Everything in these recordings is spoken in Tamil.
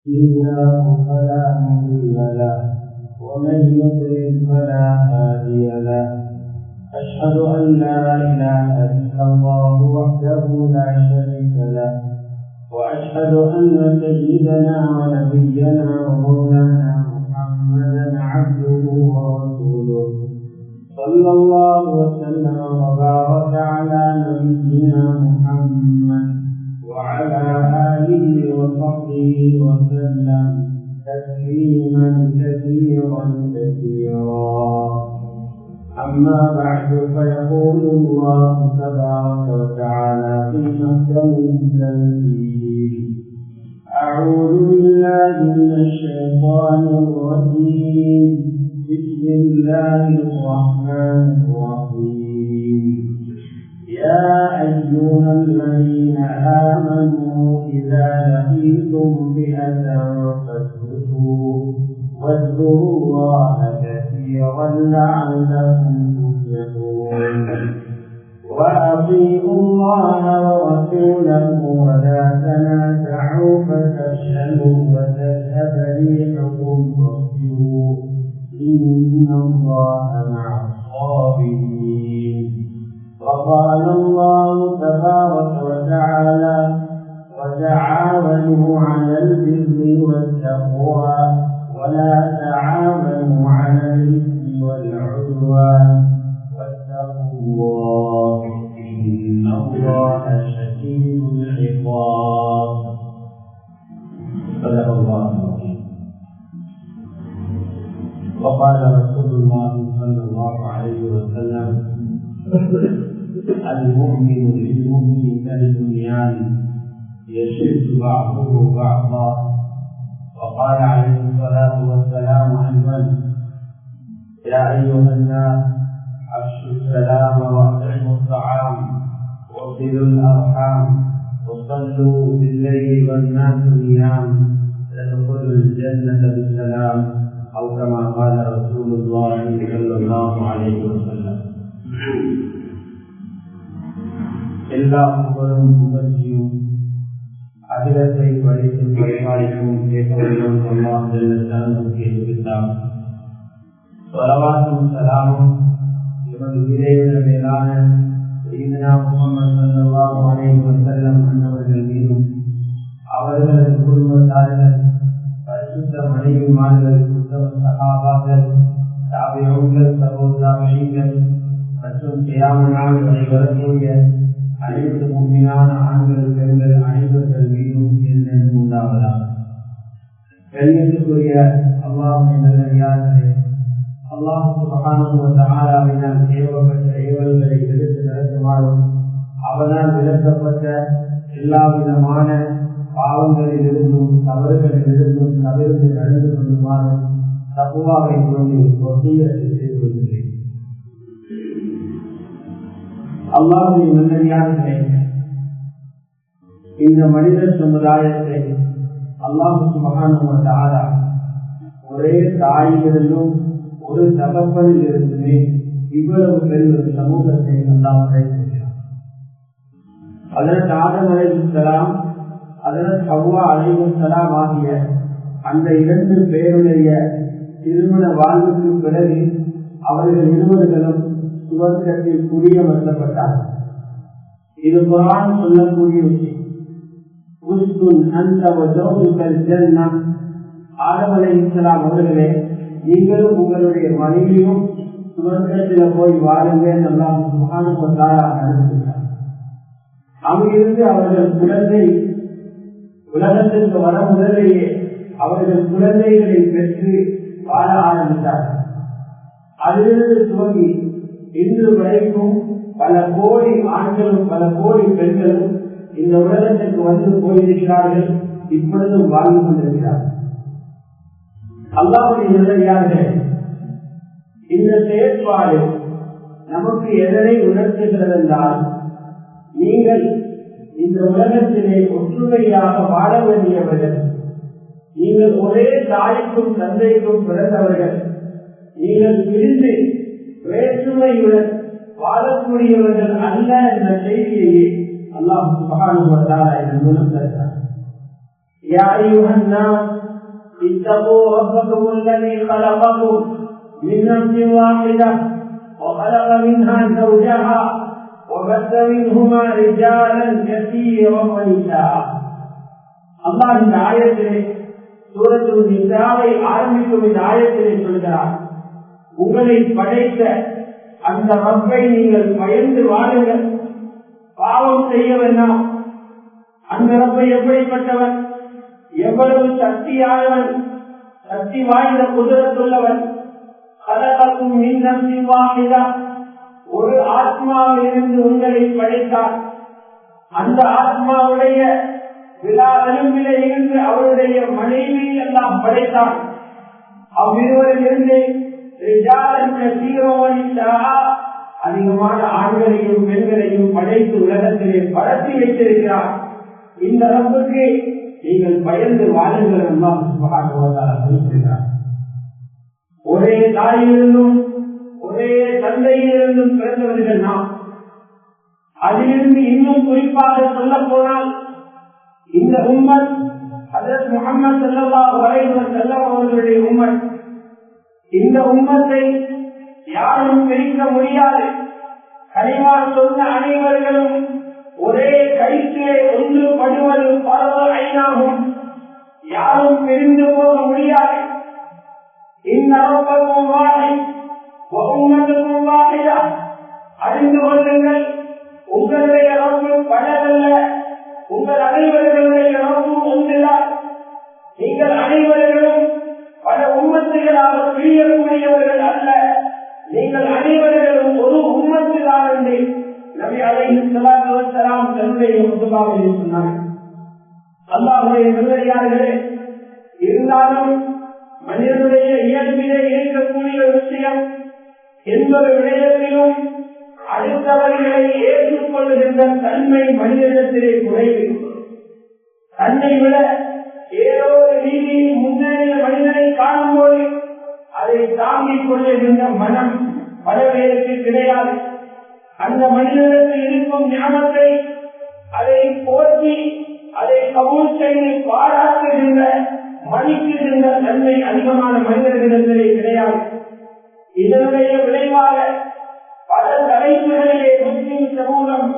الله فلا مضل له ومن يضلل فلا هادي له. أشهد أن لا إله إلا الله وحده لا شريك له، وأشهد أن سيدنا ونبينا ومولانا محمدا عبده ورسوله، صلى الله وسلم وبارك على نبينا محمد وعلى آله وصحبه وسلم تسليما كثيرا كثيرا. أما بعد، فيقول الله تبارك وتعالى في محكم التنزيل: أعوذ بالله من الشيطان الرجيم، بسم الله الرحمن الرحيم. يا أيها الذين آمنوا إذا لقيتم فئة فاثبتوا واذكروا الله كثيرا لعلكم تفلحون. وأطيعوا الله ورسوله ولا تنازعوا فتفشلوا وتذهب ريحكم واصبروا إن الله مع الصابرين. وقال الله تبارك وتعالى: وتعاونوا على البر والتقوى ولا تعاونوا على الإثم والعدوان واتقوا الله إن الله شديد العقاب. صدق الله العظيم. وقال رسول الله صلى الله عليه وسلم: المؤمن للمؤمن كالبنيان يشد بعضه بعضا. وقال عليه الصلاة والسلام أيضا: يا أيها الناس أفشوا السلام وأطعموا الطعام وصلوا الأرحام وصلوا بالليل والناس نيام تدخلوا الجنة بالسلام، أو كما قال رسول الله صلى الله عليه وسلم. எல்லா புகழும் புகழ்ச்சியும் அகிலத்தை படைத்தும் பரிபாலிக்கும் கேட்பவர்களும் அல்லாஹ் ஜல்லல்லாஹு இருக்கிறார். ஸலவாத்தும் ஸலாமும் எமது உயிரைவிட மேலான சய்யிதுனா முஹம்மது ஸல்லல்லாஹு அலைஹி வஸல்லம் அன்னவர்கள் மீதும் அவர்களது குடும்பத்தார்கள், பரிசுத்த மனைவிமார்கள், உத்தம சஹாபாக்கள், தாபிஊன்கள், தபூதாபிகள் மற்றும் கியாமத் நாள் வரை வரக்கூடிய அனைத்து முஃமினான ஆண்கள் பெண்கள் அனைவர்கள் மீதும் என்றென்றும் உண்டாவதாக. கண்ணியத்துக்குரிய அல்லாஹ்வின் நல்லடியார்களே, அல்லாஹ் சுப்ஹானஹு வ தஆலாவினால் ஏவப்பட்ட ஏவல்களை எடுத்து நடக்குமாறும் அவனால் விளக்கப்பட்ட எல்லா விதமான பாவங்களிலிருந்தும் தவறுகளிலிருந்தும் தவிர்த்து நடந்து கொள்ளுமாறும் தக்வாவை கொண்டு வசியத்தை செய்து கொள்கிறேன். அல்லாஹ்வின் நல்லடியார்களே, இந்த மனித சமுதாயத்தை அல்லாஹ் சுப்ஹானஹு வ தஆலா ஒரே தாயிலிருந்தும் ஒரு தகப்பனில் இருந்துமே இவ்வளவு பெரிய ஒரு சமூகத்தை அல்லாஹ் படைத்திருக்கிறார். ஹஜ்ரத் ஆதம் அலைஹிஸ்ஸலாம், ஹஜ்ரத் ஹவ்வா அலைஹிஸ்ஸலாம் ஆகிய அந்த இரண்டு பேருடைய திருமண வாழ்வுக்கு பிறகு அவர்கள் இருவர்களும் சுவர்க்கத்தில் குடியமர்த்தப்பட்டார்கள். இது குர்ஆன் சொல்லக்கூடிய விஷயம். ஆதம் அலைஹிஸ்ஸலாம் அவர்களே, நீங்களும் உங்களுடைய மனைவியும் சுவர்க்கத்தில் போய் வாருங்கள் அல்லாஹ் சுப்ஹானஹு வ தஆலா அனுப்பினார். அங்கிருந்து அவர்கள் குழந்தை உலகத்திற்கு வர முதலேயே அவர்கள் குழந்தைகளை பெற்று வாழ ஆரம்பித்தார்கள். அதிலிருந்து துவங்கி இன்று வரைக்கும் பல கோடி ஆண்களும் பல கோடி பெண்களும் இந்த உலகத்திற்கு வந்து போயிருக்கிறார்கள், இப்பொழுதும் வாழ்ந்து கொண்டிருக்கிறார்கள். அல்லாஹ்வுடைய நல்லடியார்களே, இந்த செயற்பாடு நமக்கு எதனை உணர்த்துகிறது என்றால், நீங்கள் இந்த உலகத்திலே ஒற்றுமையாக வாழ வேண்டியவர்கள், நீங்கள் ஒரே தாய்க்கும் தந்தைக்கும் பிறந்தவர்கள், நீங்கள் பிரிந்து வேற்றுமையுடன் வாழக்கூடியவர்கள் அல்ல என்ற செய்தியை அல்லாஹ் சுப்ஹானஹு வ தஆலா இதன் மூலம் தருகிறார். يا أيها الناس اتقوا ربكم الذي خلقكم من نفس واحدة وخلق منها زوجها وبث منهما رجالا كثيرا ونساء. அல்லாஹ் இந்த ஆயத்திலே சூரத்துல் நிசாவை ஆரம்பிக்கும் இந்த ஆயத்திலே சொல்கிறார், உங்களை படைத்த அந்த ரப்பை நீங்கள் பயந்து வாழுங்கள், பாவம் செய்ய வேண்டாம். அந்த ரப்பை எப்படிப்பட்டவன், எவ்வளவு சக்தியானவன், சக்தி வாய்ந்த குதிரத்துள்ளவன். கலகக்கும் மின்னத்தின் வாகிதா, ஒரு ஆத்மாவிலிருந்து உங்களை படைத்தார். அந்த ஆத்மாவுடைய விழா எலும்பிலே இருந்து அவருடைய மனைவி எல்லாம் படைத்தார். அவ்விருவரிலிருந்து அதிகமான ஆண்களையும் பெண்களையும் படைத்து உலகத்திலே பரப்பி வைத்திருக்கிறார். இந்த ரப்புக்கு நீங்கள் பயந்து வாழுங்கள் எல்லாம் சொல்கிறார். ஒரே தாயிலிருந்தும் ஒரே தந்தையிலிருந்தும் பிறந்தவர்கள் நாம். அதிலிருந்து இன்னும் குறிப்பாக சொல்ல போனால் இந்த உம்மத் ஹஜ்ரத் முஹம்மது ஸல்லல்லாஹு அலைஹி வஸல்லம் அவர்களுடைய உம்மத். இந்த உம்மத்தை யாரும் பிரிக்க முடியாது. கலிமா சொன்ன அனைவர்களும் ஒரே கயிற்றிலே ஒன்று படுவது பரவ ஐநாகும். யாரும் பிரிந்து போக முடியாது. இந்நரம்பும் வாழை உம்மத்துக்கும் வாழையா, அறிந்து கொள்ளுங்கள், உங்களுடைய ரப்பு பலரல்ல, உங்கள் அனைவர்களுடைய ரப்பு ஒன்றுதான். நீங்கள் அனைவர்களும் பல உம்மத்துகளாக பிரியக்கூடியவர்கள் அல்ல, நீங்கள் அனைவர்களும் ஒரு உம்மத்துதான் என்று நபி அலைஹிஸ்ஸலாத்து வஸ்ஸலாம் தன்னுடைய குதுபாவில் சொன்னார்கள். அல்லாஹ்வுடைய நல்லடியார்களே, இருந்தாலும் மனிதனுடைய இயல்பிலே இருக்கக்கூடிய விஷயம் என்பது விடயத்திலும் அடுத்தவர்களை ஏற்றுக்கொள்ளுகின்ற தன்மை மனிதனிடத்திலே குறைவு. தன்னை விட ஏதோ ஒரு ரீதியில் முன்னேறிய மனிதனை காணும்போது அதை தாங்கிக் கொள்ளுகின்ற மனம் பல பேருக்கு கிடையாது. அந்த மனிதனிடத்தில் இருக்கும் ஞானத்தை அதை போற்றி அதை கபூல் செய்து பாராட்டுகின்ற மதிக்கின்ற தன்மை அதிகமான மனிதர்களிடத்திலே கிடையாது. இதனுடைய விளைவாக பல தலைப்புகளிலே முஸ்லிம் சமூகம்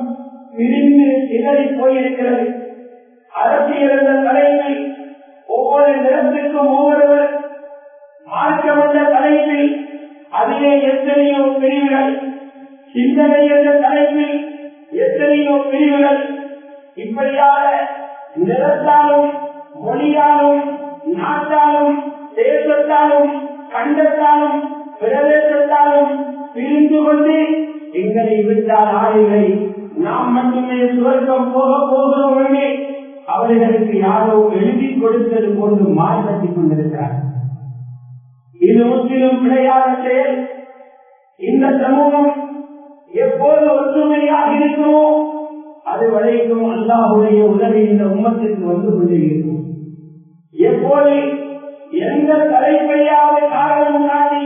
பிரிந்து சிதறி போயிருக்கிறது. அரசியல் என்ற தலைப்பில் ஒவ்வொரு நிலத்திற்கும் ஒவ்வொருவர் மாற்றமுள்ள தலைப்பில் அதிலே எத்தனையோ பிரிவுகள், சிந்தனை என்ற தலைப்பில் எத்தனையோ பிரிவுகள். இப்படியாக நிலத்தாலும் மொழியாலும் நாட்டாலும் தேசத்தாலும் கண்டத்தாலும் பிரதேசத்தாலும் பிரிந்து கொண்டு எங்களை விட்டால் ஆளுகளை நாம் மட்டுமே சுவர்க்கம் போக போகிறோம் என்று அவர்களுக்கு யாரோ எழுதி கொடுத்தது போன்று மாற்றத்திக் கொண்டிருக்கிறார். இது முற்றிலும் கிடையாத செயல். இந்த சமூகம் எப்போது ஒற்றுமையாக இருக்குமோ அது வரைக்கும் அல்லாஹ்வுடைய உதவி இந்த உம்மத்திற்கு வந்து கொண்டே இருக்கும். எப்போது எந்த தலைப்பையாவது காரணம் காட்டி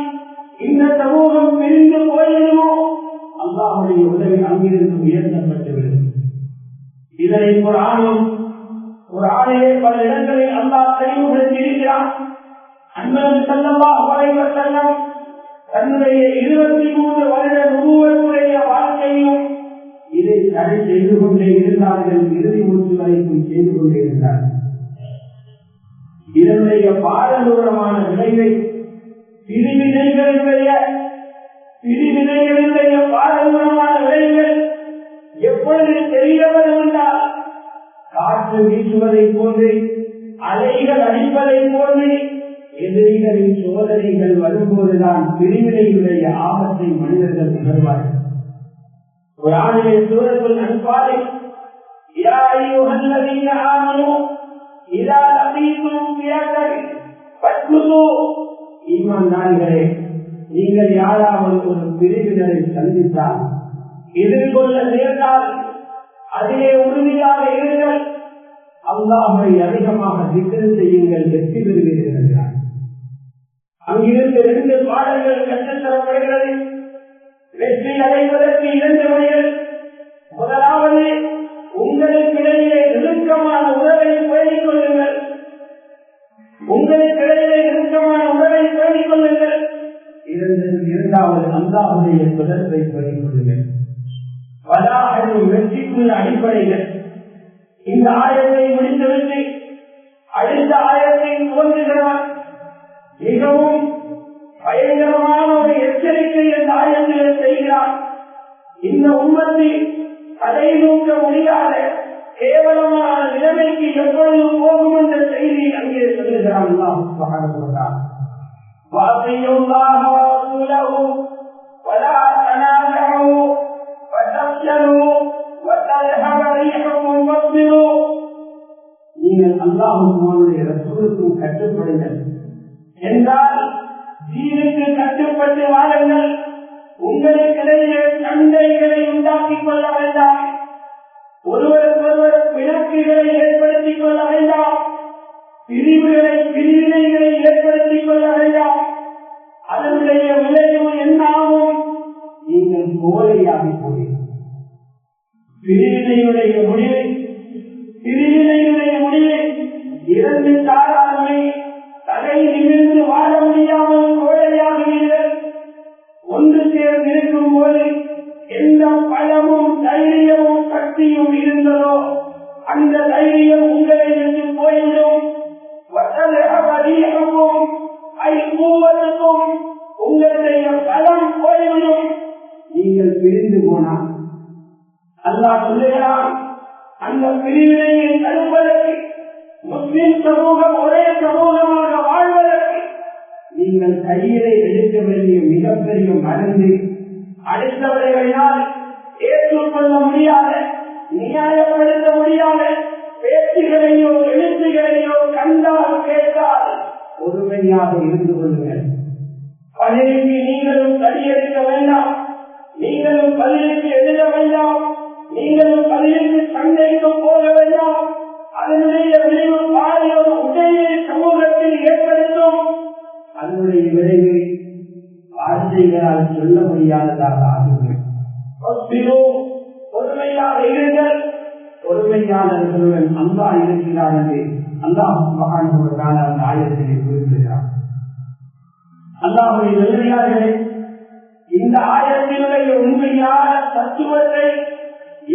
இந்த சமூகம் பிரிந்து போயிடுமோ அல்லாஹ்வுடைய உதவி அங்கிருந்து உயர்த்தப்பட்டுவிடும். இதனை ஒரு ஆணையை பல இடங்களில் அல்லாஹ் தெளிவுபடுத்தி இருக்கிறான். அன்பில் ஸல்லல்லாஹு அலைஹி வஸல்லம் தன்னுடைய 23 வருட நுபுவத்துடைய வாழ்க்கையும் இதை சரி செய்து கொண்டே இருந்தார்கள். இறுதி மூச்சு வரைக்கும் செய்து கொண்டே இருந்தார்கள். இதனுடைய பாரதூரமான விளைவை பிரிவினைகளுடைய பாரதூரமான விளைவுகள் எப்பொழுது தெரிய வரும் என்றால், காற்று வீசுவதை போன்று அலைகள் அடிப்பதை போன்று எதிரிகளின் சோதனைகள் வரும்போதுதான் பிரிவினைகளுடைய ஆபத்தை மனிதர்கள் உணர்வார்கள். ஒரு ஆணைய சூரத்துல் அன்பாலை யா அய்யுஹல்லதீன ஆமனூ இதா லகீதும் ஃபியத்தன் ஃபத்குது, ஈமான்தாரிகளே, நீங்கள் யாராவது ஒரு பிரிவினரை சந்தித்தால், எதிர்கொள்ள நேர்ந்தால் அதிலே உறுதியாக இருங்கள். அல்லாஹ்வை அதிகமாக திக்ர் செய்யுங்கள், வெற்றி பெறுவீர்கள் என்கிறார். அங்கிருந்து 2 பாடல்கள் கற்றுத்தரப்படுகிறது. வெற்றி அடைவதற்கு 2 வழிகள். முதலாவது, உங்களுக்கிடையே நெருக்கமான உறவை பேணிக் கொள்ளுங்கள். உங்களுக்கு இடையிலே நெருக்கமான உறவை பேணிக் கொள்ளுங்கள். இரண்டாவது அல்லாஹ்வுடைய தொடர்பை பேணிக் கொள்ளுங்கள். வலாஹின் வெற்றிக்குள்ள அடிப்படைகள். இந்த ஆயத்தை முடித்துவிட்டு அடுத்த ஆயத்தை துவங்குகிறார். மிகவும் பயங்கரமான ஒரு எச்சரிக்கை இந்த ஆயத்தில் செய்கிறார். இந்த உம்மத்தில் அதை நோக்க முடியாத கேவலமான நிலைமைக்கு எப்பொழுது போகும் என்ற செய்தி அங்கே சொல்லுகிறார். அல்லாஹ் சுப்ஹானஹு வ தஆலா வஅத்தியுல்லாஹ வ ரசூலஹு வலா தனாஸு வதஃஷலு வதல்ஹப ரீஹுக்கும் வஸ்பிரு. நீங்கள் அல்லாஹ்வுடைய ரசூலுக்கும் கட்டுப்படுங்கள் என்றால் தீனுக்கு கட்டுப்பட்டு வாழுங்கள். உங்களுக்கிடையே சண்டைகளை உண்டாக்கிக் கொள்ள வேண்டாம். ஒருவருக்கொருவர் பிணக்குகளை ஏற்படுத்திக் கொள்ள வேண்டாம். பிரிவினைகளை ஏற்படுத்திக் கொள்ள வேண்டாம். அதனுடைய விளைவு என்னாகும்? நீங்கள் கோழையாகி போவீர்கள். பிரிவினையுடைய முடிவு இரண்டு தாராளமே தலை நிமிர்ந்து வாழ முடியாமல் கோழையாகிறீர்கள். ஒன்று சேர்ந்திருக்கும் போது எந்த பலமும் தைரியமும் சக்தியும் இருந்ததோ அந்த தைரியம் உங்களை விட்டு போய்விடும். உங்களுடைய பலம் போய்விடும். நீங்கள் பிரிந்து போனால் அல்லாஹ் சொல்லுகிறான், அந்த பிரிவினையை தடுப்பதற்கு, முஸ்லிம் சமூகம் ஒரே சமூகமாக வாழ்வதற்கு நீங்கள் கையிலே எடுக்க வேண்டிய மிகப்பெரிய மருந்து, அடுத்தவர்களால் ஏற்றுக்கொள்ள முடியாத, நியாயப்படுத்த முடியாத பேச்சுகளையோ எழுத்துகளையோ கண்டால் கேட்டால் ஒருமையாக இருந்து கொள்ளுங்கள். பதிலுக்கு நீங்களும் தடியெடுக்க வேண்டாம். நீங்களும் பதிலுக்கு எழுத வேண்டாம். நீங்களும் பதிலுக்கு சண்டைக்கு போக வேண்டாம். அதனுடைய விளைவு பாரியோர் உடையை சமூகத்தில் ஏற்படுத்தும். அதனுடைய விளைவு வார்த்தைகளால் சொல்ல முடியாததாக ஆகுங்கள். பொறுமையாக இருங்கள். பொறுமையாளர்களுடன் அல்லாஹ் இருக்கிறார் என்று அல்லாஹ் சுப்ஹானஹு வ தஆலா அந்த ஆயத்திலே குறிப்பிடுகிறார். அல்லாஹ்வுடைய நல்லடியார்களே, இந்த ஆயத்தினுடைய உண்மையான தத்துவத்தை,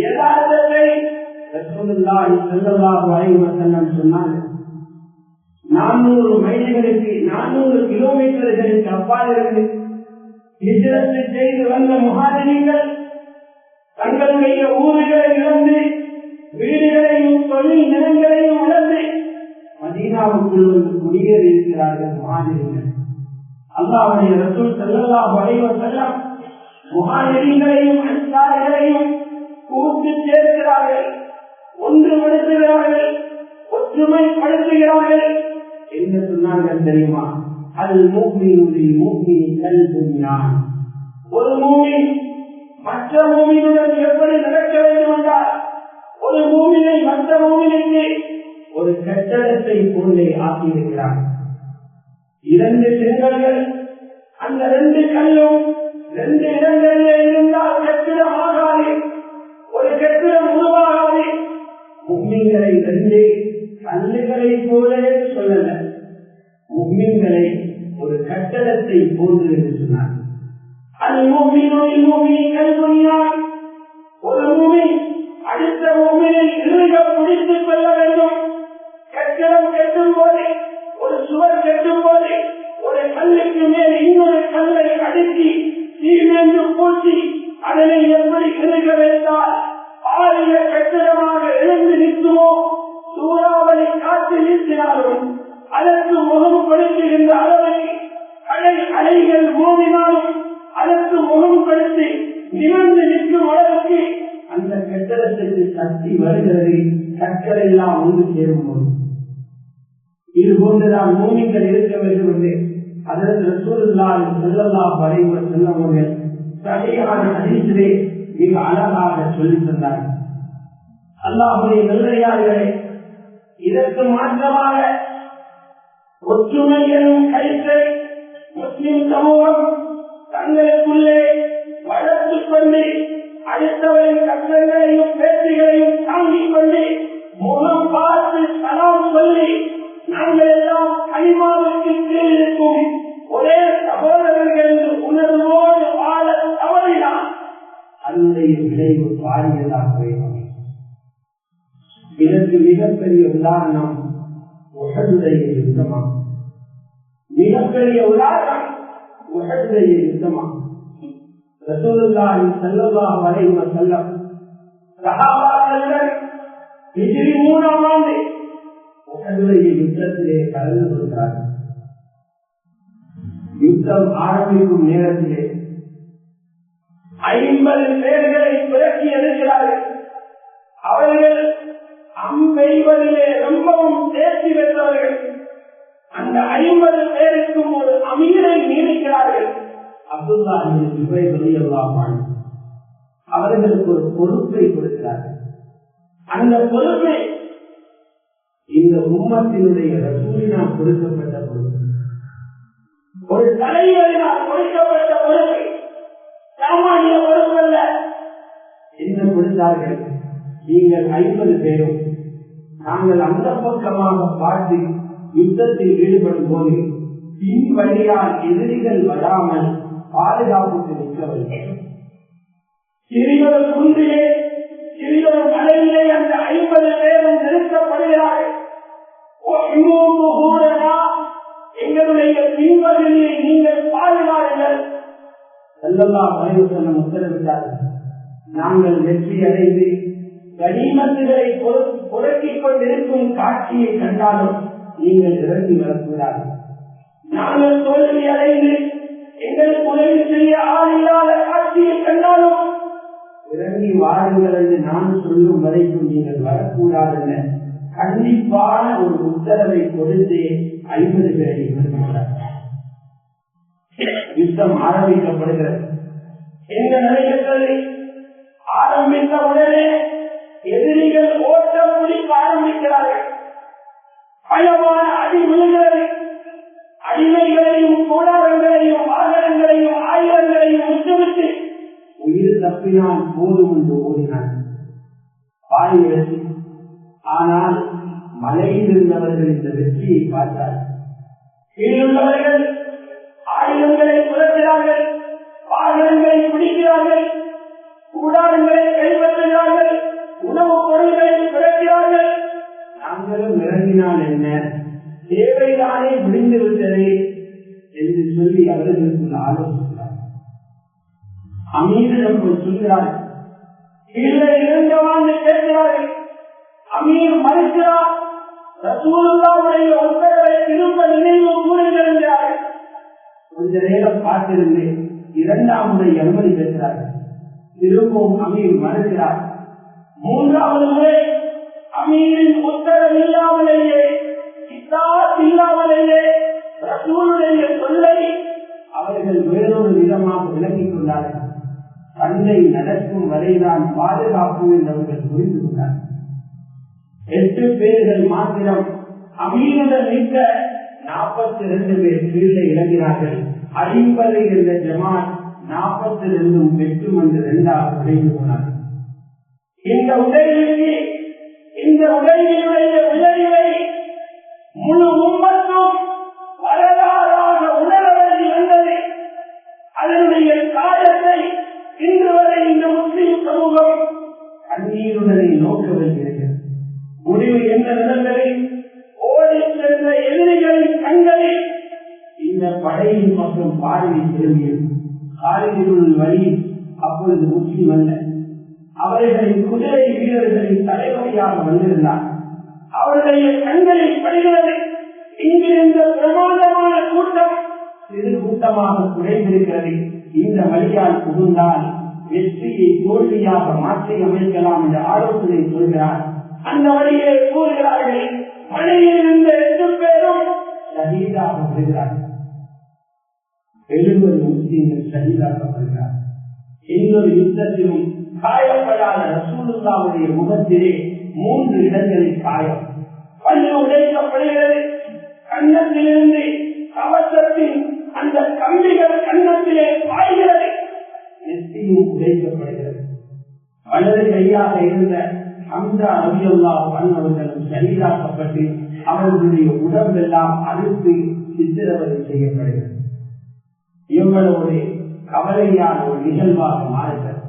யதார்த்தத்தை ரசூலுல்லாஹி ஸல்லல்லாஹு அலைஹி வஸல்லம் சொன்னார்கள். 400 மைல்களுக்கு 400 கிலோமீட்டர்களுக்கு அப்பால் இருந்து ஹிஜ்ரத் செய்து வந்த முஹாஜிர்கள் தங்களுடைய ஊர்களை இழந்து, வீடுகளையும் தொழில் நிலங்களையும் இழந்து மதீனாவுக்குள் வந்து குடியேறி இருக்கிறார்கள் முஹாஜிர்கள். அல்லாஹ்வுடைய ரசூல் ஸல்லல்லாஹு அலைஹி வஸல்லம் முஹாஜிர்களையும் அன்சாரிகளையும் கூட்டி சேர்க்கிறார்கள், ஒன்றுபடுத்துகிறார்கள், ஒற்றுமைப்படுத்துகிறார்கள். என்ன சொன்னார்கள் தெரியுமா? அல் முஃமினு லில் முஃமினி கல் புன்யான். ஒரு மூமின் மற்ற மூமினுடன் எப்படி நடக்க வேண்டும் என்றால், ஒரு மூமினை மற்ற மூமினுக்கு ஒரு கட்டடத்தை போன்றே ஆக்கியிருக்கிறார். 2 செங்கல்கள், அந்த 2 கல்லும் 2 இடங்களிலே இருந்தால் கட்டிடம் ஆகாது, ஒரு கட்டிடம் உருவாகாது. முஃமின்களை 2 கல்லுகளை போலவே சொல்லல, முஃமின்களை ஒரு கட்டடத்தை போன்று என்று சொன்னார். அது ஒரு மூமின் அடுத்த மூமினை இறுக பிடித்துக் கொள்ள வேண்டும். கட்டிடம் கட்டும் போது, ஒரு சுவர் கட்டும் போது, ஒரு கல்லுக்கு மேல் இன்னொரு கல்லை அடுக்கி சீமென்று பூசி அதனை எப்படி இறுக வைத்தால் பாரிய கட்டிடமாக எழுந்து நிற்குமோ, சூறாவளி காற்று வீசினாலும் அதற்கு முகம் கொடுக்கின்ற அளவை அலைகள் மோதினாலும் அதற்கு முகம் கொடுத்து நிமிர்ந்து நிற்கும் அளவுக்கு அந்த கட்டடத்திற்கு சக்தி வருகிறது. கற்கள் எல்லாம் ஒன்று சேரும்போது இது போன்றுதான் மூமின்கள் இருக்க வேண்டும் என்று அதற்கு ரசூலுல்லாஹி ஸல்லல்லாஹு அலைஹி வஸல்லம் அவர்கள் சஹீஹான ஹதீஸிலே மிக அழகாக சொல்லித் தந்தார்கள். அல்லாஹ்வுடைய நல்லடியார்களே, இதற்கு மாற்றமாக ஒற்றுமை எனும் கருத்தை முஸ்லிம் சமூகம் தங்களுக்குள்ளே வளர்த்துக் கொண்டு, அடுத்தவரின் கஷ்டங்களையும் பேச்சுகளையும் தாங்கிக் கொண்டு, முகம் பார்த்து சலாம் சொல்லி நாங்கள் எல்லாம் களிமாவுக்கு கீழ் இருக்கும் ஒரே சகோதரர்கள் என்று உணர்வோடு வாழ தவறினார். அதனுடைய விளைவு பாரியதாக வேண்டும். இதற்கு மிகப்பெரிய உதாரணம் உஹதுடைய யுத்தமாகும். மிகப்பெரிய உதாரணம் உஹதுடைய யுத்தமாகும். ரசூலுல்லாஹி ஸல்லல்லாஹு அலைஹி வஸல்லம் சஹாபாக்களுடன் ஹிஜ்ரி 3ஆம் ஆண்டு உஹதுடைய யுத்தத்திலே கலந்து கொள்கிறார்கள். யுத்தம் ஆரம்பிக்கும் நேரத்திலே 50 பேர்களை பிறக்கி எடுக்கிறார்கள். அவர்கள் அம்பெய்வதிலே ரொம்பவும் தேர்ச்சி பெற்றவர்கள். அந்த 50 பேருக்கும் ஒரு அமீரை நியமிக்கிறார்கள். அப்துல்லா இப்னு ஜுபைர் ரலியல்லாஹு அன்ஹு அவர்களுக்கு ஒரு பொறுப்பை கொடுக்கிறார்கள். அந்த பொறுப்பை இந்த உம்மத்தினுடைய ரசூலினால் கொடுக்கப்பட்ட பொறுப்பு, ஒரு தலைவரினால் கொடுக்கப்பட்ட பொறுப்பு, சாமானிய பொறுப்பல்ல. என்ன கொடுத்தார்கள்? நீங்கள் 50 பேரும் நாங்கள் அந்த பக்கமாக பார்த்து யுத்தத்தில் ஈடுபடும் போது பின் வழியால் எதிரிகள் வராமல் பாதுகாப்புக்கு நிற்க வேண்டும். சிறியொரு குன்றிலே சிறியொரு மலையிலே அந்த 50 பேரும் நிறுத்தப்படுகிறார்கள். எங்களுடைய பின்பகுதியை நீங்கள் பாதுகாருங்கள். ஸல்லல்லாஹு அலைஹி வஸல்லம் உத்தரவிட்டார்கள். நாங்கள் வெற்றி அடைந்து கனிமத்துகளை புரட்டிக் கொண்டிருக்கும் காட்சியை கண்டாலும் நீங்கள் இறங்கி வரக்கூடாது. நாங்கள் தோல்வி அடைந்து எங்களுக்கு உதவி செய்ய ஆள் இல்லாத காட்சியை கண்டாலும் இறங்கி வாருங்கள் என்று நான் சொல்லும் வரைக்கும் நீங்கள் வரக்கூடாது என கண்டிப்பான ஒரு உத்தரவை கொடுத்து 50 பேரை விடுகிறார். யுத்தம் ஆரம்பிக்கப்படுகிறது. என்ன நடக்கிறது? ஆரம்பித்த உடனே எதிரிகள் ஓட்டம் பிடிக்க ஆரம்பிக்கிறார்கள். பயமான அடி விழுகிறது. அடிமைகளையும் கூடாரங்களையும் வாகனங்களையும் ஆயுதங்களையும் விட்டுவிட்டு உயிர் தப்பினால் போதும் என்று ஓடினார் பாய்கிறது. ஆனால் மலையில் இருந்தவர்கள் இந்த வெற்றியை பார்த்தார். கீழுள்ளவர்கள் ஆயுதங்களை புரட்டுகிறார்கள், வாகனங்களை பிடிக்கிறார்கள், கூடாரங்களை கைப்பற்றுகிறார்கள், உணவுப் பொருள்களை புரட்டுகிறார்கள். நாங்களும் இறங்கினால் என்ன, தேவைதானே முடிந்து விட்டதே என்று சொல்லி அவர்களுக்கு ஆலோசிக்கிறார். அமீரிடம் சொல்கிறார்கள். கீழே இருந்தவான்னு கேட்கிறார்கள். அமீர் மறுக்கிறார். ரசூலுல்லாஹுடைய உத்தரவை திரும்ப நினைவு கூறுங்கள் என்கிறார்கள். கொஞ்ச நேரம் பார்த்திருந்தேன். 2ஆம் முறை அனுமதி பெற்றார்கள். திரும்பவும் அமீர் மறுக்கிறார். 3வது முறை அமீரின் உத்தரவு இல்லாமலேயே இல்லாமலேயே ரசூலுடைய சொல்லை அவர்கள் வேறொரு விதமாக விளங்கிக் கொண்டார்கள். சண்டை நடக்கும் வரைதான் பாதுகாப்பு என்றவர்கள் புரிந்து கொண்டார்கள். 8 பேர்கள் மாத்திரம் அமீருடன் நிற்க 42 பேர் கீழே இறங்கினார்கள். 50 என்ற ஜமாத் 42 வெற்றும் என்று 2ஆக உடைந்து போனார்கள். இந்த உடையினுடைய விளைவை முழு உம்மத்தும் வரலாறாக உணர வேண்டி வந்தது. அதனுடைய காலத்தை இன்று வரை இந்த முஸ்லிம் சமூகம் கண்ணீருடனே நோக்க வேண்டியிருக்கிறது. முடிவு என்ன நடந்தது? ஓடி சென்ற எதிரிகளின் கண்களில் இந்த படையின் மற்றும் பார்வை திரும்பியது. காலிதில் வழி அப்பொழுது முஸ்லிம் அல்ல, அவர்களின் குதிரை வீரர்களின் தலைவலியாக வந்திருந்தார். அவருடைய கண்களில் படுகிறது. இங்கிருந்த பிரமாண்டமான கூட்டம் சிறு கூட்டமாக குறைந்திருக்கிறது. இந்த வழியால் புகுந்தால் வெற்றியை தோல்வியாக மாற்றி அமைக்கலாம் என்ற ஆலோசனை சொல்கிறார். அந்த வழியை கூறுகிறார்கள். மலையில் இருந்த 8 பேரும் ஷஹீதாக வருகிறார்கள். 70 முஸ்லிம்கள் ஷஹீதாக்கப்படுகிறார். இன்னொரு யுத்தத்திலும் காயப்படாத ரசூலுல்லாஹுடைய முகத்திலே 3 இடங்களில் காயம். பல்லு உடைக்கப்படுகிறது. கன்னத்திலிருந்து கவசத்தின் அந்த கம்பிகள் கன்னத்திலே பாய்கிறது. நெத்தியும் உடைக்கப்படுகிறது. வலது கையாக இருந்த ஹம்சா ரலியல்லாஹு அன்ஹு அவர்களும் ஷஹீதாக்கப்பட்டு அவர்களுடைய உடம்பெல்லாம் அறுத்து சித்திரவதை செய்யப்படுகிறது. இவ்வளவு ஒரு கவலையான ஒரு நிகழ்வாக மாறுகிறது.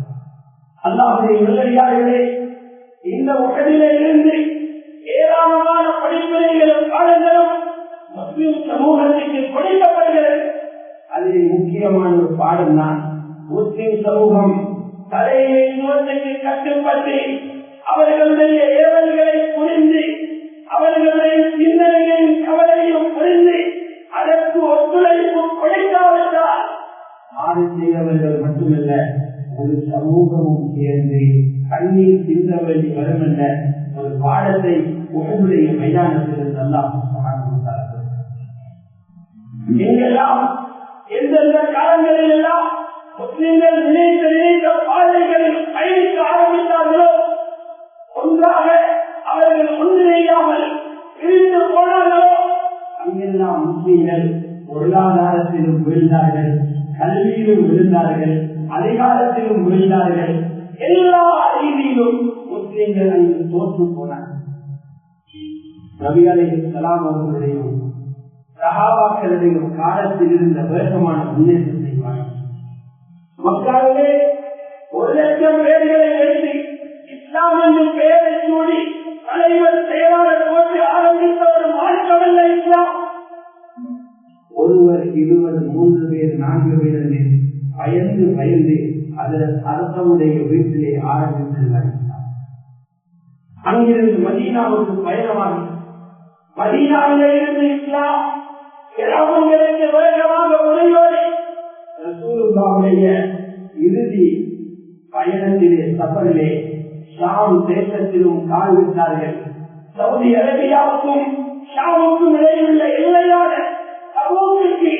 அல்லாஹ்வுடைய நல்லடியார்களே, இந்த உலகிலே இருந்து ஏராளமான படிப்பினைகளும் பாடங்களும் முஸ்லிம் சமூகத்திற்கு கொடுக்கப்படுகிறது. அதில் முக்கியமான ஒரு பாடம் தான் முஸ்லிம் சமூகம் தலையை நோக்கி கட்டுப்பட்டு அவர்களுடைய ஏவல்களை புரிந்து அவர்களுடைய சிந்தனையின் கவலையும் புரிந்து அதற்கு ஒத்துழைப்பு கொடுக்காவிட்டால் மாறு செய்தவர்கள் மட்டுமல்ல, ஒரு சமூகமும் சேர்ந்து கண்ணீர் சிந்த வேண்டி வரும் என்ற ஒரு பாடத்தை உங்களுடைய மைதானத்தில் அல்லாஹ் எங்கெல்லாம் எந்தெந்த காலங்களில் எல்லாம் முஸ்லிம்கள் நினைத்த பாதைகளில் பயணிக்க ஆரம்பித்தார்களோ ஒன்றாக அவர்கள் ஒன்றிணையாமல் பிரிந்து போனார்களோ அங்கெல்லாம் முஸ்லிம்கள் பொருளாதாரத்திலும் விழுந்தார்கள், கல்வியிலும் விழுந்தார்கள், அதிகாரத்திலும் விழுந்தார்கள். எல்லா ரீதியிலும் முஸ்லிம்கள் அங்கு தோற்று போனார்கள். நபி அலைஹிஸ்ஸலாம் அவர்களுடையும் சஹாபாக்களுடையும் காலத்தில் இருந்த வேகமான முன்னேற்றத்தை மக்களே 1,00,000 பேர்களை வைத்து இஸ்லாம் என்னும் பெயரை சூடி தலைவர் செயலாளர் போட்டு ஆரம்பித்த ஒரு மாற்றமல்ல இஸ்லாம். ஒருவர், 2, 3 பேர், 4 பேர் பயந்து அதில் அரசனுடைய வீட்டிலே ஆரம்பித்துள்ளார். அங்கிருந்து மதீனாவுக்கு பயணமாகி மதீனாவிலே இருந்து இஸ்லாம் கிராமங்களுக்கு வேகமாக முறையோடி ரசூலுல்லாஹுடைய இறுதி பயணத்திலே சபரிலே ஷாம் தேசத்திலும் கால் விட்டார்கள். சவுதி அரேபியாவுக்கும் ஷாமுக்கும் இடையிலுள்ள எல்லையான சமூகத்திற்கு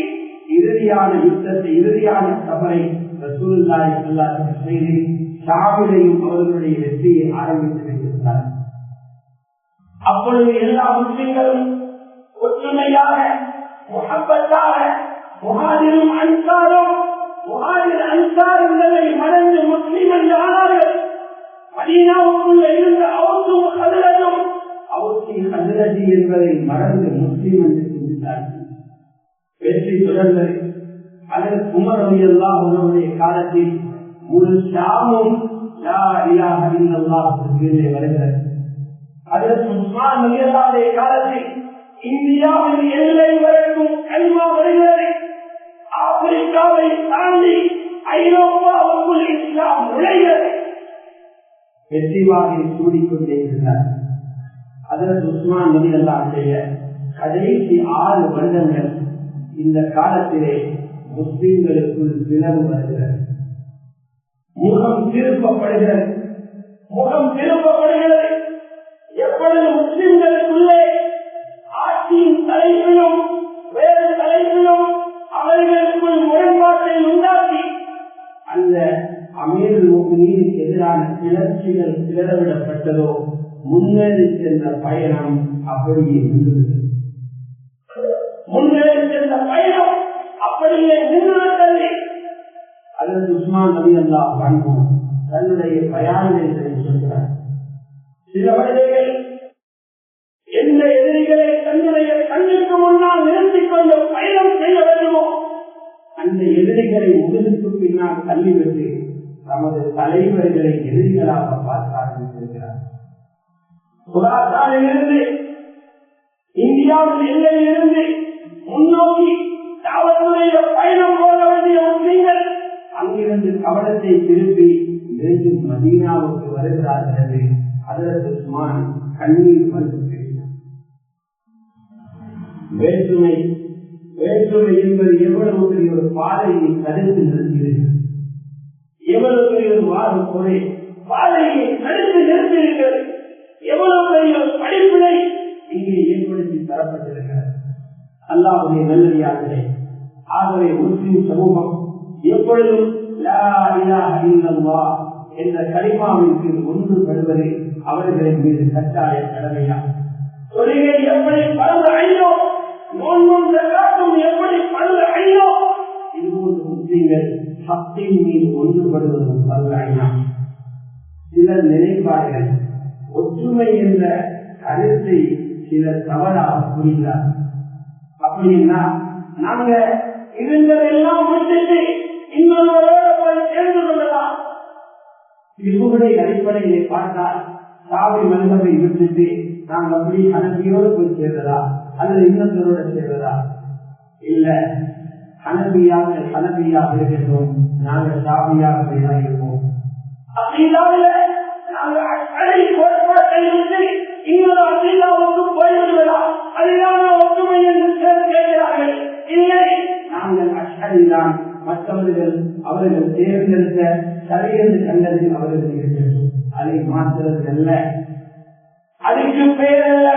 இறுதியான யுத்தத்தை, இறுதியான சபரை ரசூலுல்லாஹி ஸல்லல்லாஹு அலைஹி வஸல்லம் செய்து ஷாமிலேயும் அவர்களுடைய வெற்றியை ஆரம்பித்து வைத்திருந்தார். அப்பொழுது எல்லா முஸ்லிம்களும் ஒற்றுமையாக முஹப்பத்தாக முஹாஜிரும் அன்சாரும் முஹாஜிர் அன்சாருங்களை மறந்து முஸ்லிம் என்று ஆனார்கள். மதீனாவுக்குள்ள இருந்த அவுசும் ஹஜ்ரஜும் அவுசி ஹஜ்ரஜி என்பதை மறந்து முஸ்லிம் என்று சிந்தித்தார்கள். வெற்றி தொடர்ந்தது. அதற்கு உமர் ரலியல்லாஹு அன்ஹுடைய காலத்தில் முழு ஷாமும் லா இலாஹ இல்லல்லாஹ் என்று வருகிறது. அதற்கு உஸ்மான் ரலியல்லாஹுடைய காலத்தில் இந்தியாவின் எல்லை வரைக்கும் கல்மா வருகிறது. ஆப்பிரிக்காவை தாண்டி ஐரோப்பாவுக்குள் இஸ்லாம் நுழைகிறது. வெற்றிவாகை சூடிக்கொண்டே இருந்தார். அதற்கு உஸ்மான் ரலியல்லாஹுடைய கடைசி 6 வருடங்கள் இந்த காலத்திலே முஸ்லிம்களுக்குள் பிளவு வருகிறது. முகம் திருப்பப்படுகிறது. எப்பொழுது முஸ்லிம்களுக்குள்ளே ஆட்சியின் தலைப்பிலும் வேறு தலைப்பிலும் அவர்களுக்குள் முரண்பாட்டை உண்டாக்கி அந்த அமீருல் முஃமினீனுக்கு எதிரான கிளர்ச்சிகள் கிளறவிடப்பட்டதோ முன்னேறி சென்ற பயணம் அப்படியே நின்றுவிட்டது. அதற்கு உஸ்மான் ரலியல்லாஹு அன்ஹு தன்னுடைய பயானிலே சொல்கிறார், சில வழிகள் எந்த எதிரிகளை தன்னுடைய கண்ணுக்கு முன்னால் நிறுத்திக் கொண்டு பயணம் செய்ய வேண்டுமோ அந்த எதிரிகளை முதுகுக்கு பின்னால் தள்ளிவிட்டு தமது தலைவர்களை எதிரிகளாக பார்க்க ஆரம்பித்திருக்கிறார். குரானிலிருந்து இந்தியாவின் எல்லையிலிருந்து முன்னோக்கி தாவத்துடைய பயணம் போக வேண்டிய முஸ்லிம்கள் அங்கிருந்து கவனத்தை திருப்பி மீண்டும் மதீனாவுக்கு வருகிறார்கள். அதற்கு உஸ்மான் கண்ணீர் மறுத்து பேசினார். வேற்றுமை என்பது எவ்வளவு பெரிய ஒரு பாதையை தடுத்து நிறுத்தியிருக்கிறது. எவ்வளவு பெரிய ஒரு வாரம் போலே பாதையை தடுத்து நிறுத்தியிருக்கிறது. எவ்வளவு பெரிய ஒரு படிப்பினை இங்கே ஏற்படுத்தி தரப்பட்டிருக்கிறது. அல்லாஹ்வுடைய நல்லடியார்களே, ஆகவே முஸ்லிம் சமூகம் எப்பொழுதும் லா இலாஹ இல்லல்லாஹ் என்ற கலிமாவின் கீழ் ஒன்றுபடுவது அவர்களின் மீது கட்டாய கடமையாகும். தொழுகை எப்படி பரந்து அழியோ, நோன்பும் ஜகாத்தும் எப்படி பரந்து அழியோ, இதுபோன்று முஸ்லிம்கள் சக்தியின் மீது ஒன்றுபடுவதும் பரந்து அழியாம். சிலர் நினைப்பார்கள் ஒற்றுமை என்ற கருத்தை சிலர் தவறாக புரிகிறார். அப்படின்னா நாங்க இருந்ததெல்லாம் விட்டுட்டு இன்னொருவரோட போய் சேர்ந்து கொள்ளலாம். இவருடைய அடிப்படையிலே பார்த்தால் சாவி மனிதரை விட்டுட்டு நாங்கள் அப்படி ஹனபியோடு போய் சேர்றதா அல்லது இன்னொருவரோட சேர்றதா? இல்ல, ஹனபியாக இருக்கட்டும், நாங்கள் சாவியாக தான் இருப்போம். அப்படின்னால நாங்கள் அடை கோட்பாட்டை விட்டு இன்னொரு அசீலாவுக்கு போய்விடுவதா? அதுதான் ஒற்றுமை என்று கேட்கிறார்கள். இல்லை, நாங்கள் அஷ்டரிதான், மற்றவர்கள் அவர்கள் தேர்ந்தெடுத்த சரியென்று கண்டதில் அவர்கள் இருக்கிறோம். அதை மாற்றுவது அல்ல, அதுக்கு பேரல்ல.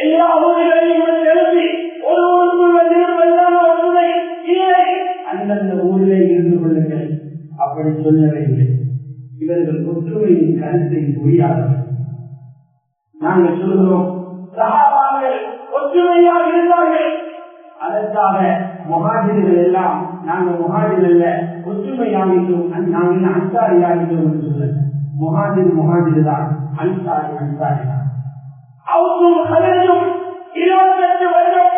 எல்லா ஊர்களையும் எழுதி ஒரு ஊருக்குள்ள ஒற்றுமை இல்லை, அந்தந்த ஊரிலே இருந்து கொள்ளுங்கள். அப்படி சொல்லவே இல்லை. இவர்கள் ஒற்றுமையின் கருத்தை புரியாதவர்கள். நாங்கள் சொல்கிறோம் சஹாபாக்கள் ஒற்றுமையாக இருந்தார்கள். அதற்காக முஹாஜிர்கள் எல்லாம் நாங்கள் முஹாஜிர் அல்ல, ஒற்றுமையாகிட்டோம், நாங்கள் அன்சாரி ஆகிட்டோம் என்று சொல்லுங்க. முஹாஜிர் தான், அன்சாரி தான். அவரும் கலரும் 28 வருடம்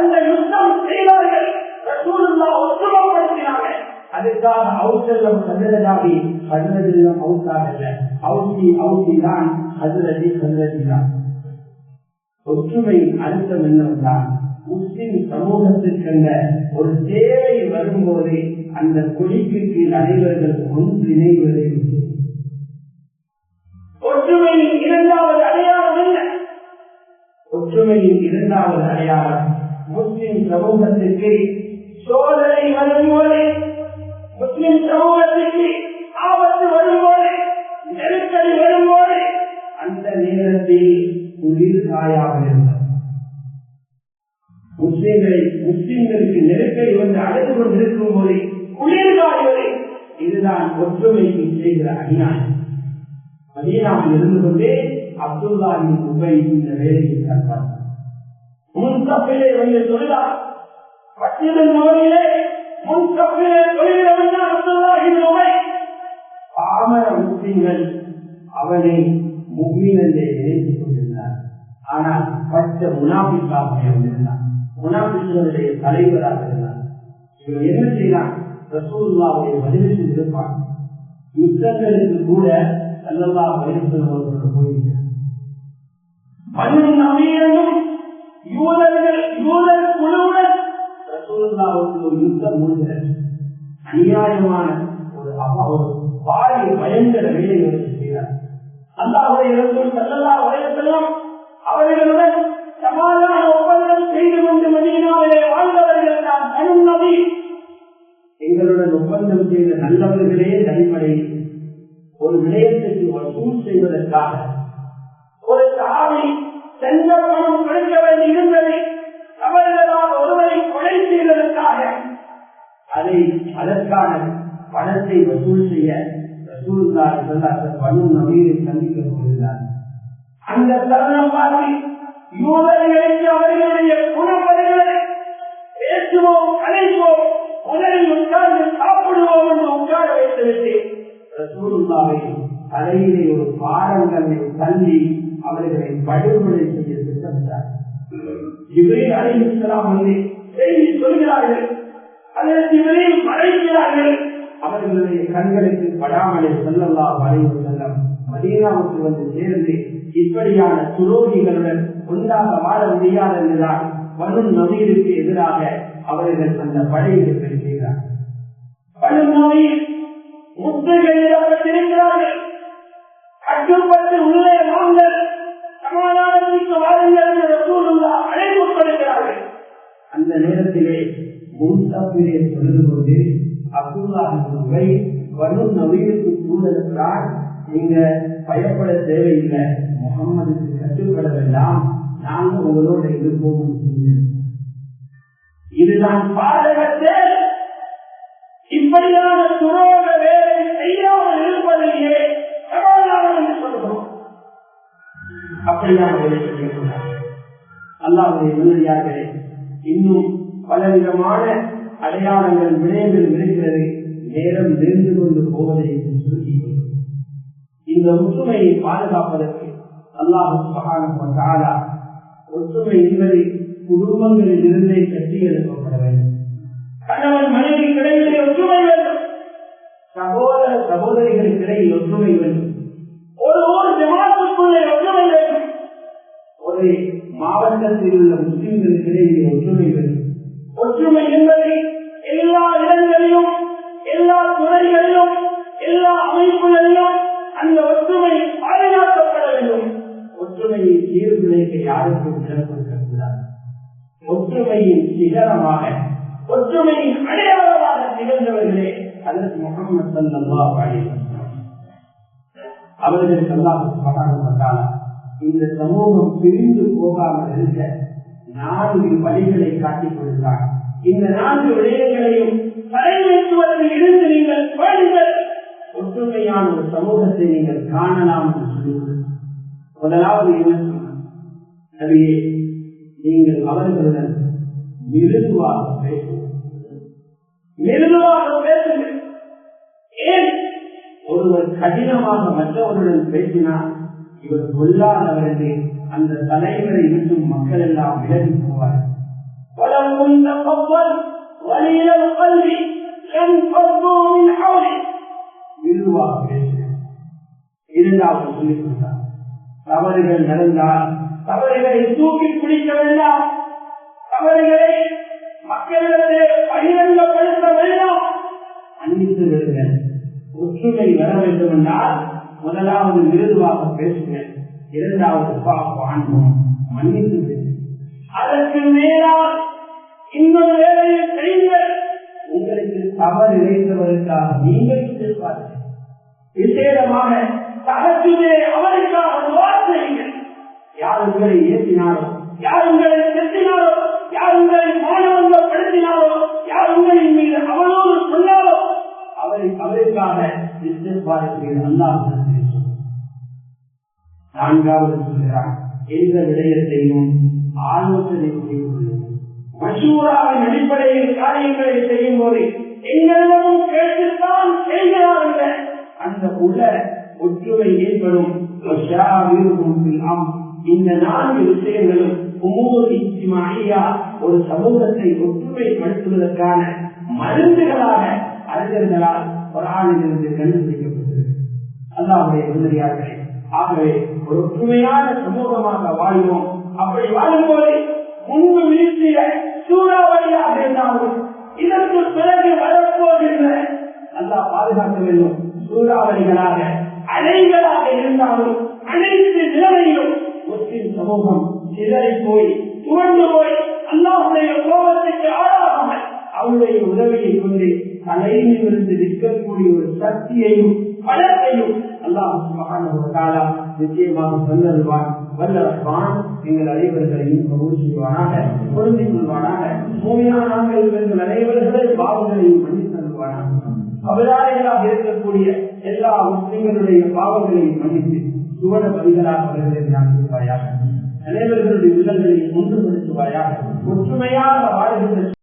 என்ற யுத்தம் செய்தார்கள். ரசூலுல்லாஹ் ஒற்றுமைப்படுத்தினார்கள். அதுக்காக அவுசல்லம் ஹஜரதாகி ஹஜரதில்லம் அவுசாகல்ல, அவுசி தான் ஹஜரதி தான். ஒற்றுமை அர்த்தம் என்னவென்றால் முஸ்லிம் சமூகத்திற்கென்ற ஒரு தேவை வரும்போது அந்த கொடிக்கு கீழ் அனைவர்கள் ஒன்றிணைவதை. ஒற்றுமையின் இரண்டாவது அடையாளம் என்ன? ஒற்றுமையின் இரண்டாவது அடையாளம் முஸ்லிம் சமூகத்திற்கு சோதனை வரும்போது, முஸ்லிம் சமூகத்திற்கு ஆபத்து வரும்போது, நெருக்கடி வரும்போது அந்த நேரத்தில் குளிர் காயாக இருந்தார். முஸ்லிம்களுக்கு நெருக்கடி வந்து அடைந்து கொண்டிருக்கும் போது குளிர் காய்வதை, இதுதான் ஒற்றுமைக்கு செய்கிற அநியாயம். மதீனாவில் இருந்து கொண்டே அப்துல்லாஹின் உபை இந்த வேலையை கற்பார். முன்கப்பிலே வந்து தொழிலார் பட்டியலின் நோயிலே முன்கப்பிலே தொழில் அப்துல்லாஹின் உபை. பாமர முஸ்லிம்கள் அவனை முஃமின் என்றே நினைத்துக் கொண்டிருந்தார். ஆனால் பச்ச முனாஃபிக்காக இருந்தார், முனாஃபிக்குகளுடைய தலைவராக இருந்தார். இவர் என்ன செய்தார்? ரசூலுல்லாஹ்வை பதிலில் இருப்பார். யுத்தங்களுக்கு கூட ஸல்லல்லாஹு அலைஹி வஸல்லம் அவர்கள் போயிருக்கிறார். பனு நபீரும் யூதர் குழுவுடன் ரசூலுல்லாஹ்வுக்கு ஒரு யுத்தம் முடிகிறது. அநியாயமான ஒரு பாரிய பயங்கர வேலையை செய்கிறார். அல்லாஹ்வுடைய ரசூல் ஸல்லல்லாஹு அலைஹி வஸல்லம் அவர்களுடன் சமாதான ஒப்பந்தம் செய்து கொண்டு மதீனாவிலே வாழ்ந்தவர்கள் தான் பனு நபீர். எங்களுடன் ஒப்பந்தம் செய்த நல்லவர்களே அடிப்படையில் ஒரு விடயத்திற்கு வசூல் செய்வதற்காக ஒரு சஹாபி சென்ற பணம் கொடுக்க வேண்டி இருந்ததை அவர்களால் ஒருவரை கொலை செய்வதற்காக அதற்கான பணத்தை வசூல் செய்ய ரசூலுல்லாஹி ஸல்லல்லாஹு அலைஹி வஸல்லம் பனு நபீரை சந்திக்க போகிறார். அந்த தருணம் பார்த்து யூதர்களுக்கு அவர்களுடைய குணப்படிகளை பேசுவோம், அழைப்போம், உணவில் உட்கார்ந்து சாப்பிடுவோம் என்று உட்கார வைத்துவிட்டு ரசூலுல்லாஹை தலையிலே ஒரு பாடங்களை தள்ளி அவர்களை படுகொலை செய்ய திட்டமிட்டார். ஜிப்ரீல் அலைஹிஸ்ஸலாம் வந்து செய்தி சொல்கிறார்கள், அதற்கு ஜிப்ரீல் மறைக்கிறார்கள். அவர்களுடைய கண்களுக்கு படாமலே ஸல்லல்லாஹு அலைஹி வஸல்லம் மதீனாவுக்கு வந்து சேர்ந்து இப்படியான துரோகிகளுடன் ஒன்றாக வாழ முடியாது என்றுதான் பனு நபீருக்கு எதிராக அவர்கள் அந்த படையெடுப்பை செய்கிறார்கள். பனு நபீர் முற்றுகையிடப்பட்டிருக்கிறார்கள். கட்டுப்பட்டு உள்ளே வாங்கள், சமாதானத்திற்கு வாருங்கள் என்று ரசூலுல்லாஹ் அழைப்பு கொடுக்கிறார்கள். அந்த நேரத்திலே முன்சப்பிலே சொல்லிக் கொண்டு அப்துல்லாஹ் பனு நபீருக்கு சூழலுக்கிறார். நீங்க பயப்பட தேவையில்லை, முகம்மதுக்கு கட்டுப்பட வேண்டாம், நாங்கள் உங்களோட இருப்போம். இதுதான் பாதகத்தை. இப்படியான துரோக வேலை செய்யாமல் இருப்பதையே சமாதானம் என்று சொல்கிறோம். அப்படியான வேலை செய்யக்கூடாது. அல்லாஹ்வுடைய நல்லடியார்களே, இன்னும் பலவிதமான அடையாளங்கள் விடயங்கள் இருக்கிறது. நேரம் நெருந்து கொண்டு போவதை சொல்லி இந்த ஒற்றுமையை பாதுகாப்பதற்கு அல்லாஹ் சுப்ஹானஹு வ தஆலா ஒற்றுமை என்பது குடும்பங்களில் இருந்தே கட்டி எழுப்பப்பட வேண்டும். கணவன் மனைவிக்கு இடையிலே ஒற்றுமை வேண்டும், சகோதர சகோதரிகளுக்கு இடையில் ஒற்றுமை வேண்டும், ஒரு ஜமாத்துக்குள்ளே ஒற்றுமை வேண்டும், ஒரு மாவட்டத்தில் உள்ள முஸ்லிம்களுக்கு இடையில் ஒற்றுமை வேண்டும். ஒற்றுமை என்பது எல்லா இடங்களிலும் எல்லா துறைகளிலும் எல்லா அமைப்புகளிலும் அந்த ஒற்றுமை பாதுகாக்கப்பட வேண்டும். ஒற்றுமையை சீர்குலைக்க யாருக்கும் இடம் கொடுக்கக்கூடாது. ஒற்றுமையின் சிகரமாக ஒற்றுமையின் அடையாளமாக திகழ்ந்தவர்களே ஹஜ்ரத் முஹம்மது ஸல்லல்லாஹு அலைஹி வஸல்லம் அவர்கள். அல்லாஹ் சுப்ஹானஹு வ தஆலா இந்த சமூகம் பிரிந்து போகாமல் இருக்க 4 வழிகளை காட்டிக் கொடுத்தார். இந்த 4 விடயங்களையும் தலைமைத்துவத்தில் இருந்து நீங்கள் பாருங்கள், ஒற்றுமையான ஒரு சமூகத்தை நீங்கள் காணலாம் என்று சொல்லுங்கள். முதலாவது என்ன சொன்னார்? நபியே, நீங்கள் அவர்களுடன் மிருதுவாக பேசுங்கள். மிருதுவாக பேசுங்கள். ஏன்? ஒருவர் கடினமாக மற்றவருடன் பேசினார், இவர் கொல்லாதவர் என்று அந்த தலைவரை விட்டு மக்கள் எல்லாம் விலகி போவார். மிருதுவாக பேசுங்கள். இரண்டாவது சொல்லிக் கொடுத்தார், தவறுகள் நடந்தால் தவறுகளை தூக்கி பிடிக்க வேண்டாம், தவறுகளை மக்களிடத்திலே பகிரங்கப்படுத்த வேண்டாம், மன்னித்து விடுங்கள். ஒற்றுமை வர வேண்டும் என்றால் முதலாவது மிருதுவாக பேசுங்கள், இரண்டாவது வாழ்வோம் மன்னித்து விடுங்கள். அதற்கு மேலால் இன்னொரு வேலையை செய்யுங்கள். உங்களுக்கு தவறு இழைத்தவருக்காக நீங்கள் எதிர்பார்க்க விசேடமாக தகத்திலே அவருக்காக துஆ செய்யுங்கள். யார் உங்களை ஏற்றினாரோ, யார் உங்களை திட்டினாரோ, யார் உங்களை மானவங்கப்படுத்தினாரோ, யார் உங்களின் மீது அவளோடு சொன்னாரோ அவருக்காக இஸ்திக்பார் அல்லாஹ். நான்காவது சொல்கிறார், எந்த விடயத்தையும் ஆலோசனை செய்து கொள்ளுங்கள். மஷூராவின் அடிப்படையில் காரியங்களை செய்யும் போது எங்களிடமும் கேட்டுத்தான் செய்கிறார்கள். அந்த உள்ள ஒற்றுமை ஏற்படும். இந்த 4 விஷயங்களும் ஒரு சமூகத்தை ஒற்றுமைப்படுத்துவதற்கான மருந்துகளாக அறிஞர்களால் குர்ஆனிலிருந்து கண்டுபிடிக்கப்பட்டது. அல்லாஹ்வுடைய நல்லடியார்களே, ஆகவே ஒரு ஒற்றுமையான சமூகமாக வாழ்வோம். அப்படி வாழும்போது முன்பு வீழ்த்திய சூறாவளியாக இருந்தாலும் இதற்கு பிறகு வரப்போகின்ற அல்லாஹ் பாதுகாக்க வேண்டும் சூறாவளிகளாக அலைகளாக இருந்தாலும் அனைத்து நிலையிலும் முஸ்லிம் சமூகம் சிதறி போய் துவண்டு போய் அல்லாஹ்வுடைய கோபத்துக்கு ஆளாகாமல் அவருடைய உதவியை கொண்டு தலையிலிருந்து நிற்கக்கூடிய ஒரு சக்தியையும் பலத்தையும் அல்லாஹ் சுப்ஹானஹு வ தஆலா நிச்சயமாக தந்தருள்வான். வல்ல ரஹ்மான் எங்கள் அனைவர்களையும் கபூல் செய்வானாக, பொருந்திக் கொள்வானாக. மூமினான ஆண்கள் எங்கள் அனைவர்களை பாவங்களையும் மன்னித்து தருவானாக. அபராதிகளாக இருக்கக்கூடிய எல்லா முஸ்லிம்களுடைய பாவங்களையும் மன்னித்து சுவன பதிகளாக அவர்களை ஞாபகப்படுத்துவாயாக. அனைவர்களுடைய உள்ளங்களை ஒன்றுபடுத்துவாயாக. ஒற்றுமையாக வாழ்கின்ற